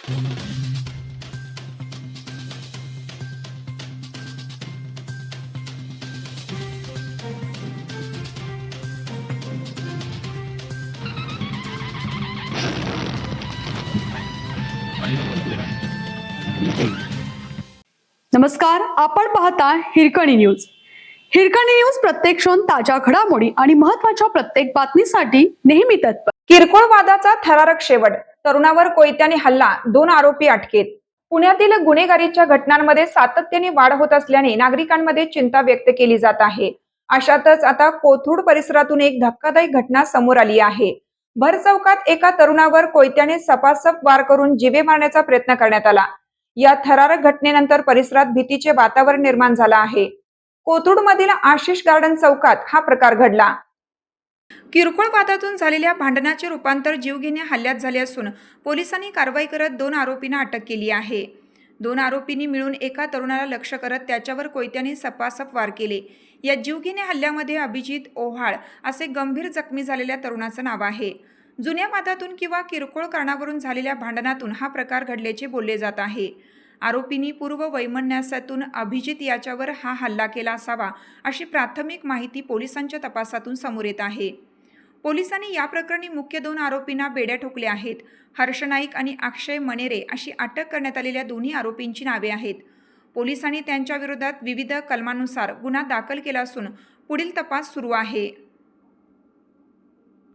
नमस्कार, आपण पाहता हिरकणी न्यूज. हिरकणी न्यूज प्रत्येक क्षण ताज्या घडामोडी आणि महत्त्वाच्या प्रत्येक बातमीसाठी नेहमी तत्पर. किरकोळ वादाचा थरारक शेवट, तरुणावर कोयत्याने हल्ला, 2 आरोपी अटकेत. पुण्यातील गुन्हेगारीच्या घटनांमध्ये सातत्याने वाढ होत असल्याने नागरिकांमध्ये चिंता व्यक्त केली जात आहे. अशातच आता कोथरूड परिसरातून एक धक्कादायक घटना समोर आली आहे. भर चौकात एका तरुणावर कोयत्याने सपासप वार करून जीवे मारण्याचा प्रयत्न करण्यात आला. या थरारक घटनेनंतर परिसरात भीतीचे वातावरण निर्माण झालं आहे. कोथरूड मधील आशिष गार्डन चौकात हा प्रकार घडला. किरकोळ वादातून झालेल्या भांडणाचे रूपांतर जीवघेण्या हल्ल्यात झाले असून पोलिसांनी कारवाई करत 2 आरोपींना अटक केली आहे. 2 आरोपींनी मिळून एका तरुणाला लक्ष्य करत त्याच्यावर कोयत्याने सपासप वार केले. या जीवघेण्या हल्ल्यामध्ये अभिजित ओव्हाळ असे गंभीर जखमी झालेल्या तरुणाचं नाव आहे. जुन्या वादातून किंवा किरकोळ कारणावरून झालेल्या भांडणातून हा प्रकार घडल्याचे बोलले जात आहे. आरोपींनी पूर्व वैमनस्यातून अभिजित याच्यावर हा हल्ला केला असावा अशी प्राथमिक माहिती पोलिसांच्या तपासातून समोर येत आहे. पोलिसांनी या प्रकरणी मुख्य 2 आरोपींना बेड्या ठोकल्या आहेत. हर्ष नाईक आणि अक्षय मनेरे अशी अटक करण्यात आलेल्या दोन्ही आरोपींची नावे आहेत. पोलिसांनी त्यांच्या विरोधात विविध कलमांनुसार गुन्हा दाखल केला असून पुढील तपास सुरू आहे.